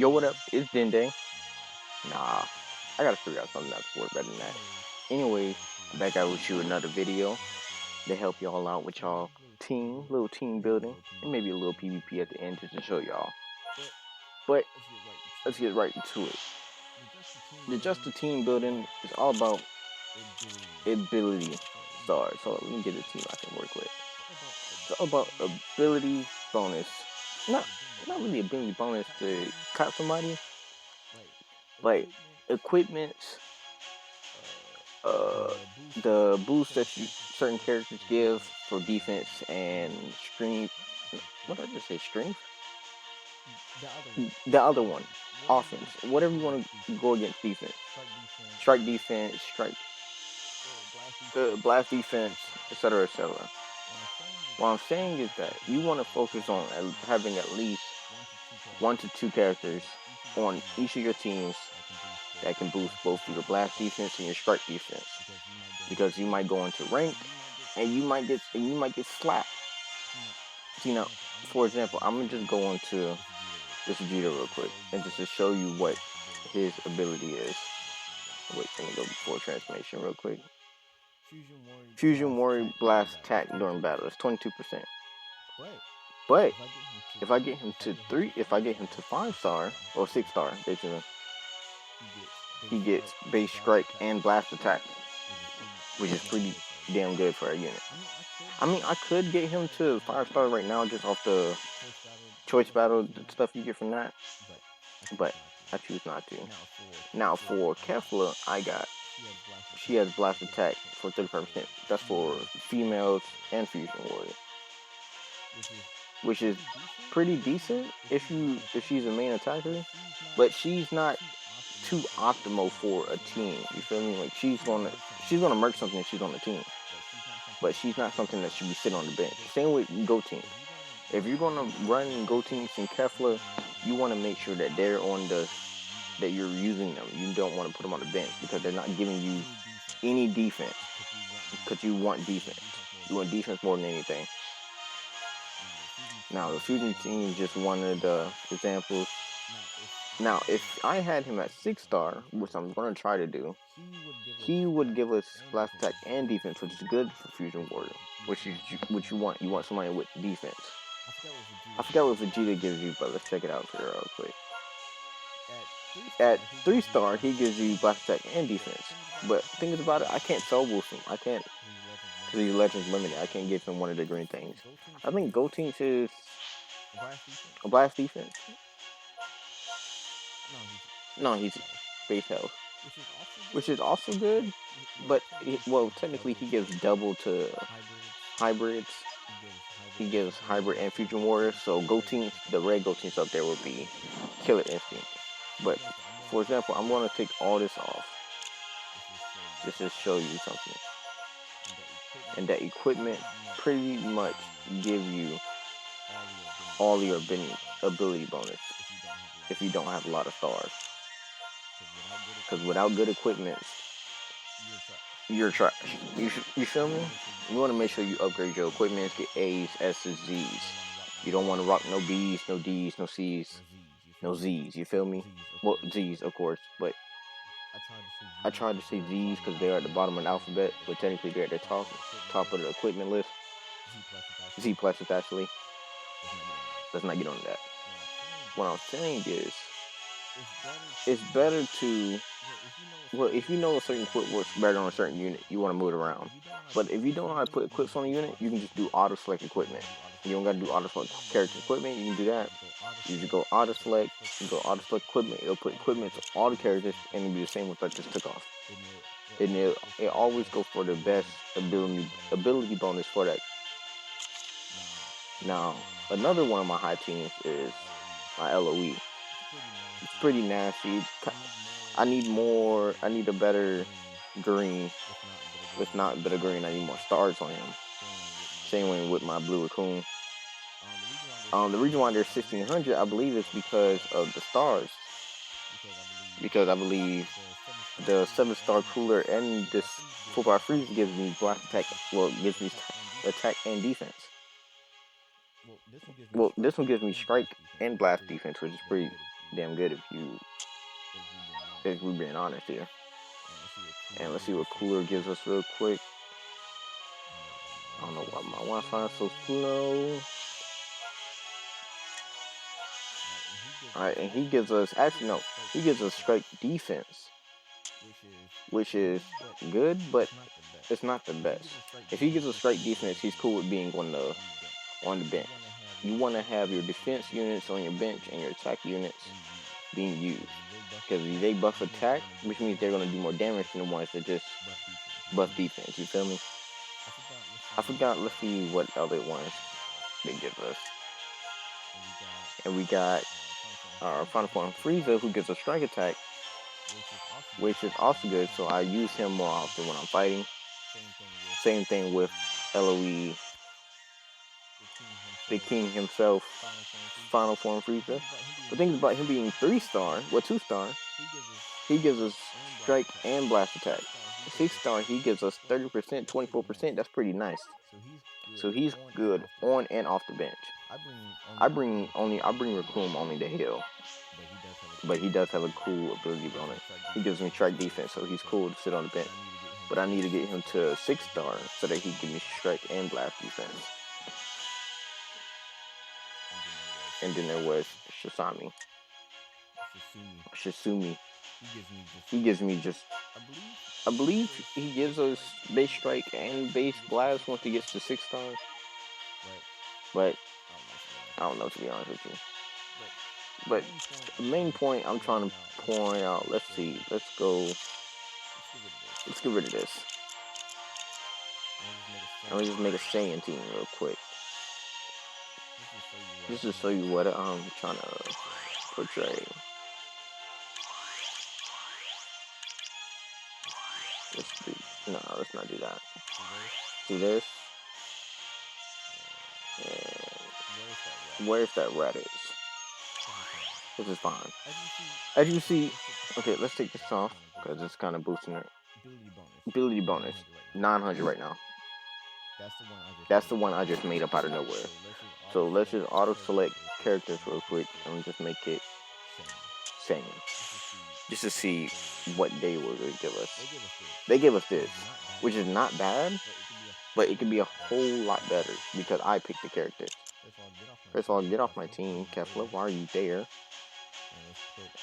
Yo, what up? It's Dende. Nah, I gotta figure out something that's worth better than that. Anyways, back out with you another video to help y'all out with y'all little team building, and maybe a little PvP at the end just to show y'all. But let's get right into it. The Just the Team building is all about ability stars. So let me get a team I can work with. It's all about ability bonus. Not really ability bonus to cop somebody, like equipments, uh, the boost that certain characters give for defense and strength. What did I just say? Strength? The other one, offense. Whatever you want to go against defense. Strike defense, blast defense, etc., etc. What I'm saying is that you want to focus on having at least 1 to 2 characters on each of your teams that can boost both your blast defense and your strike defense, because you might go into rank and you might get slapped. You know, for example, I'm gonna just go into this Vegeta real quick and just to show you what his ability is. Wait, let me go before transformation real quick. Fusion Warrior Blast attack during battle is 22%. But if I get him to 5-star or 6-star, basically, he gets base strike and blast attack, which is pretty damn good for a unit. I mean, I could get him to 5-star right now just off the choice battle stuff you get from that, but I choose not to. Now for Kefla, she has blast attack for 35%. That's for females and Fusion Warrior, which is pretty decent if she's a main attacker, but she's not too optimal for a team. You feel me? Like she's gonna merc something if she's on the team, but she's not something that should be sitting on the bench. Same with Go Team. If you're gonna run Go Teams in Kefla, you want to make sure that that you're using them. You don't want to put them on the bench because they're not giving you any defense. Because you want defense. You want defense more than anything. Now the Fusion team is just one of the examples. Now, if I had him at 6-star, which I'm gonna try to do, he would give us blast attack and defense, which is good for Fusion Warrior. Which you want. You want somebody with defense. I forgot what Vegeta gives you, but let's check it out for real quick. At 3-star, he gives you blast attack and defense. But the thing is about it, I can't soul boost him. I can't, because he's Legends limited. I can't give him one of the green things. I think Go Team is a blast defense. No, he's base health, which is also good. But technically, he gives double to hybrids. He gives hybrid and Fusion Warrior. So Go Team, the red Go Teams up there would be Killer Instinct. But for example, I'm gonna take all this off just to show you something. And that equipment pretty much give you all your ability bonus if you don't have a lot of stars. Because without good equipment, you're trash. You feel me? You want to make sure you upgrade your equipment, get A's, S's, Z's. You don't want to rock no B's, no D's, no C's, no Z's. You feel me? Well, Z's, of course, but I tried to say Z's because they're at the bottom of the alphabet, but technically they're at the top of the equipment list. Z plus is actually. Let's not get on that. What I'm saying is, it's better to, if you know a certain equip works better on a certain unit, you want to move it around. But if you don't know how to put equips on a unit, you can just do auto select equipment. You don't got to do auto select character equipment. You can do that. You just go auto select, equipment. It'll put equipment to all the characters, and it'll be the same what I just took off. And it always go for the best ability bonus for that. Now, another one of my high teams is my LOE. It's pretty nasty. I need a better green. If not better green, I need more stars on him. Same way with my Blue Raccoon. The reason why they're 1600, I believe, is because of the stars. Because I believe the 7-star cooler and this 4-bar freeze gives me blast attack. Well, gives me attack and defense. Well, this one gives me strike and blast defense, which is pretty damn good if we're being honest here. And let's see what Cooler gives us real quick. I don't know why my Wi-Fi is so slow. Alright, and he gives us, actually no, he gives us strike defense, which is good, but it's not the best. If he gives us strike defense, he's cool with being on the bench. You want to have your defense units on your bench and your attack units being used. Because they buff attack, which means they're going to do more damage than the ones that just buff defense, you feel me? I forgot, let's see what other ones they give us. And we got our Final Form Frieza, who gives a strike attack, which is also good, so I use him more often when I'm fighting. Same thing with LOE, the king himself, Final Form Frieza. The thing about him being 3-star, well 2-star, he gives us strike and blast attack. 6-star, he gives us 30%, 24%, that's pretty nice. So he's good on and off the bench. I bring Raccoon only to heal, but he does have a cool ability on it. He gives me strike defense, so he's cool to sit on the bench. But I need to get him to 6-star so that he can give me strike and blast defense. And then there was Shizumi. He gives me just, I believe he gives us base strike and base blast once he gets to 6-star. But I don't know, to be honest with you. But the main point I'm trying to point out, let's see, let's get rid of this. I'm gonna just make a Saiyan team real quick. Just to show you what I'm trying to portray. Let's not do that. Do this. And where's that Raditz? This is fine. As you see, okay, let's take this off because it's kind of boosting it. Ability bonus, 900 right now. That's the one I just made up out of nowhere. So let's just auto select characters real quick and just make it Saiyan. Just to see what they were going to give us. They gave us this, which is not bad, but it could be a whole lot better because I picked the characters. First of all, get off my team, Kefla. Why are you there?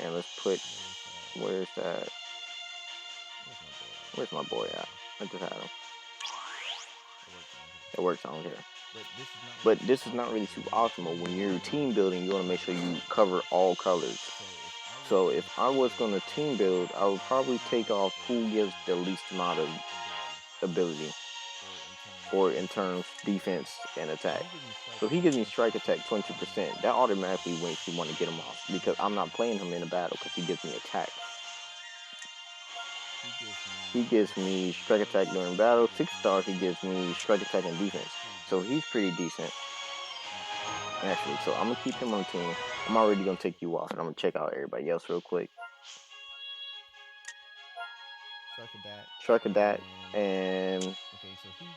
And let's put, where's that? Where's my boy at? I just had him. It works, I don't care. But this is not really too optimal. When you're team building, you want to make sure you cover all colors. So if I was going to team build, I would probably take off who gives the least amount of ability, or in terms defense and attack. So if he gives me strike attack 20%, that automatically makes me want to get him off because I'm not playing him in a battle because he gives me attack. He gives me strike attack during battle. 6-star, he gives me strike attack and defense. So he's pretty decent, actually. So I'm going to keep him on the team. I'm already going to take you off, and I'm going to check out everybody else real quick. Strike attack, and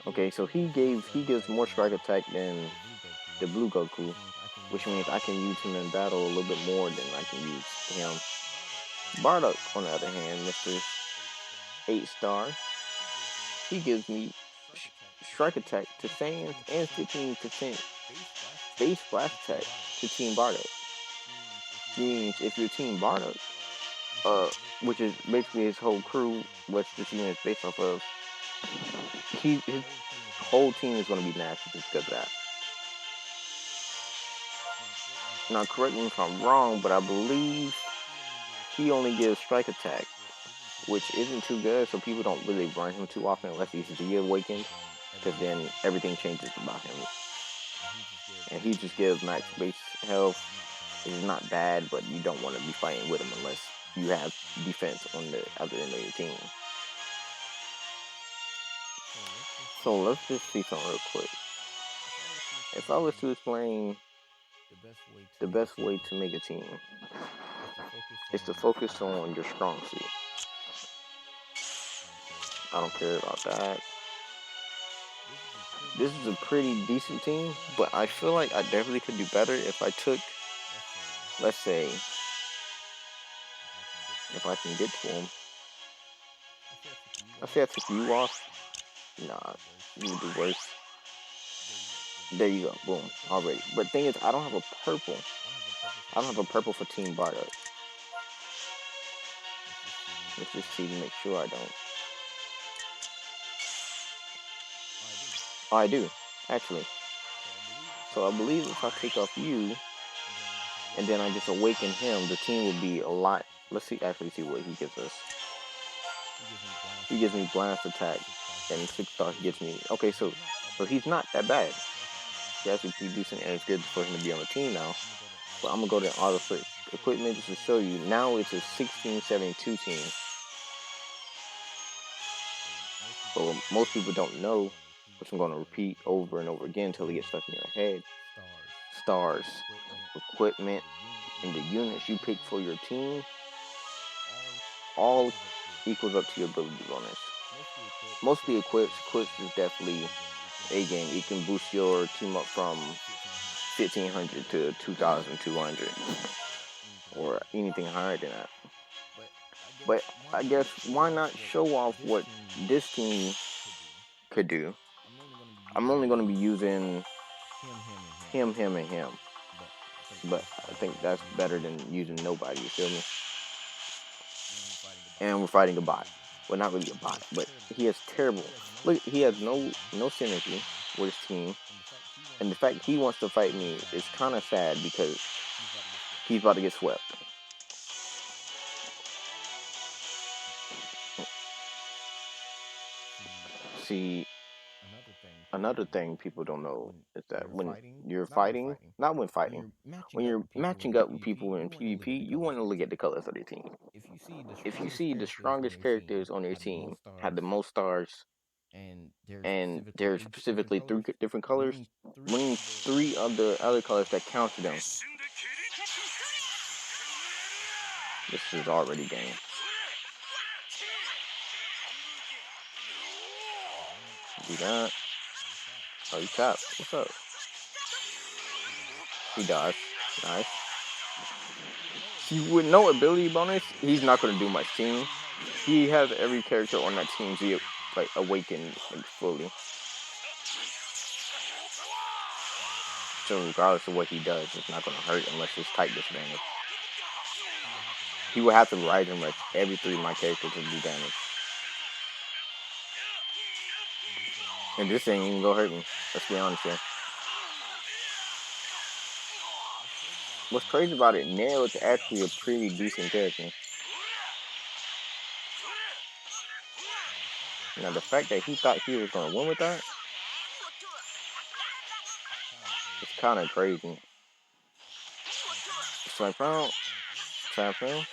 okay, so he gives more strike attack than the Blue Goku, which means I can use him in battle a little bit more than I can use him. Bardock, on the other hand, Mr. 8-star, he gives me strike attack to Saiyans and 15% base blast attack to Team Bardock. Which means if you're Team Bardock, which is basically his whole crew, which the team is based off of, his whole team is going to be nasty just because of that. Now, correct me if I'm wrong, but I believe he only gives strike attack, which isn't too good, so people don't really run him too often unless he's de-awakened, because then everything changes about him. And he just gives max base health. It's not bad, but you don't want to be fighting with him unless you have defense on the other end of your team. So let's just see something real quick. If I was to explain the best way to make a team, is to focus on your strong suit. I don't care about that. This is a pretty decent team, but I feel like I definitely could do better if I took, let's say, if I can get to him. I say I took you off. Nah, you would do worse. There you go. Boom. Already. But thing is, I don't have a purple. I don't have a purple for Team Bardock. Let's just see to make sure I don't. Oh, I do. Actually. So I believe if I take off you, and then I just awaken him, the team will be a lot. Let's see. Actually, see what he gives us. He gives me blast attack, and 6-star gets me. Okay, so he's not that bad. He actually pretty decent, and it's good for him to be on the team now. But I'm gonna go to auto switch equipment just to show you. Now it's a 1672 team. But what most people don't know, which I'm gonna repeat over and over again until it gets stuck in your head. Stars, equipment, and the units you pick for your team all equals up to your ability bonus. Mostly equips is definitely a game. It can boost your team up from 1500 to 2200 or anything higher than that. But I guess why not show off what this team could do? I'm only going to be using him, and him. But I think that's better than using nobody, you feel me? And we're fighting a bot. Well, not really a bot, but he is terrible. Look, he has no synergy with his team. And the fact he wants to fight me is kind of sad because he's about to get swept. See, another thing people don't know is that when you're fighting, not when fighting, when you're matching up with people in PvP, you want to look at the colors of their team. If you see the strongest characters on your team have the most stars, and there's specifically 3 different colors, bring 3 of the other colors that counter them. This is already game. Do that. Oh, you tapped. What's up? He dies. Nice. See, with no ability bonus, he's not going to do much team. He has every character on that team like awakened like fully. So regardless of what he does, it's not going to hurt unless it's type disadvantage. He will have to ride and rush every 3 of my characters to do damage. And this ain't even gonna hurt me. Let's be honest here. What's crazy about it, Nail is actually a pretty decent character. Now the fact that he thought he was gonna win with that, it's kind of crazy. Strike round, trap round.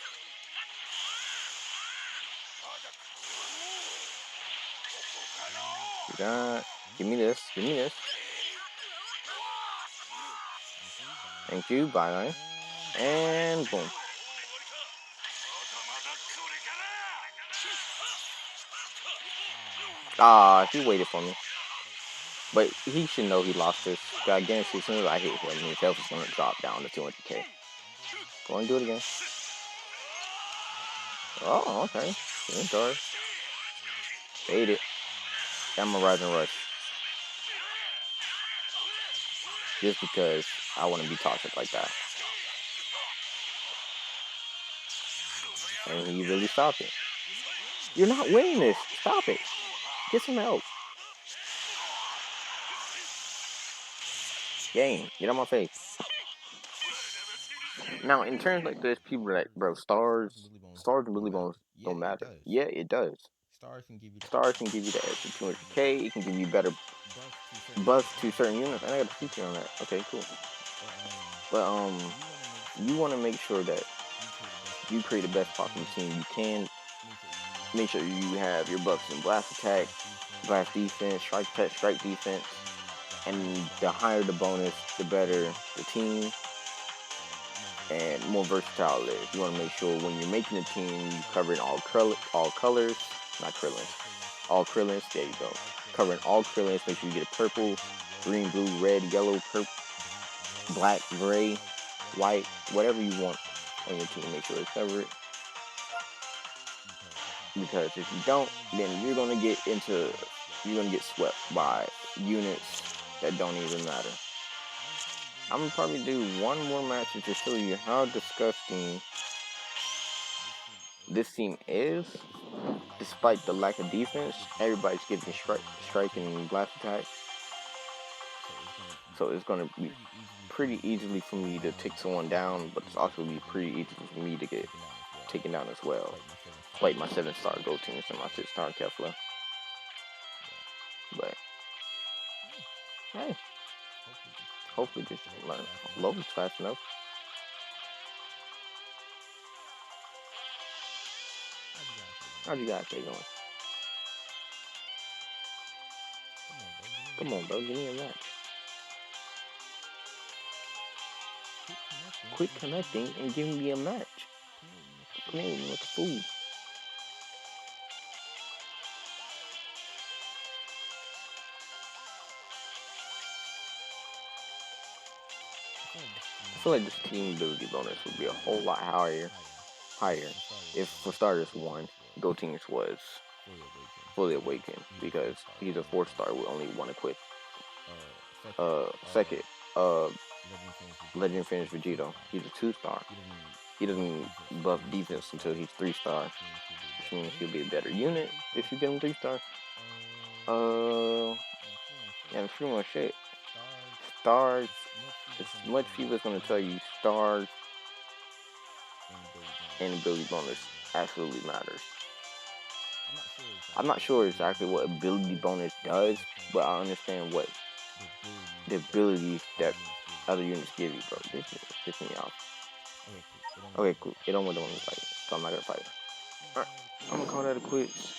God, give me this, give me this. Thank you, bye. And boom. Ah, he waited for me. But he should know he lost this. I guarantee as soon as I hit him, his health is gonna drop down to 200k. Go and do it again. Oh, okay. Enjoy. Fade it. I'm a Rise and Rush. Just because I want to be toxic like that. And he really stopped it. You're not winning this. Stop it. Get some help. Game. Get on my face. Now, in terms like this, people are like, bro, stars and Billy Bones don't matter. Yeah, it does. Stars can give you the extra 200k. It can give you better buffs to certain units. And I got a feature on that. Okay, cool. But you want to make sure that you create the best possible team you can. Make sure you have your buffs in blast attack, blast defense, strike attack, strike defense, and the higher the bonus, the better the team and more versatile it is. You want to make sure when you're making a team, you covering all colors, not Krillins, all Krillins. There you go. Covering all Krillins. Make sure you get a purple, green, blue, red, yellow, purple, black, gray, white, whatever you want on your team. Make sure it's covered. Because if you don't, then you're gonna get swept by units that don't even matter. I'm gonna probably do one more match to show you how disgusting this team is. Despite the lack of defense, everybody's getting strike and blast attack. So it's gonna be pretty easily for me to take someone down, but it's also gonna be pretty easy for me to get taken down as well. Like my 7-star Gotenks and my 6-star Kefla. But hey, hopefully just learn levels fast enough. How'd you guys get going? Come on, bro, give me a match. Quit connecting and give me a match. Playing like a fool. I feel like this team ability bonus would be a whole lot higher if, for starters, one, Gotenks was fully awakened, because he's a 4-star with only one equip. Second, Legend Finish Vegito. He's a 2-star. He doesn't buff defense until he's 3-star, which means he'll be a better unit if you get him 3-star. Yeah, that's pretty much it. Stars, as much people's gonna tell you, stars and ability bonus absolutely matters. I'm not sure exactly what ability bonus does, but I understand what the abilities that other units give you, bro. This is pissing me off. Okay, cool. It don't want to fight, so I'm not gonna fight. Alright, I'm gonna call that a quits.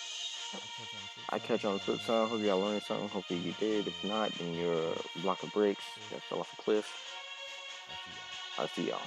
I catch you on the flip side. Hope y'all learned something. Hopefully you did. If not, then you're a block of bricks that fell off a cliff. I'll see y'all.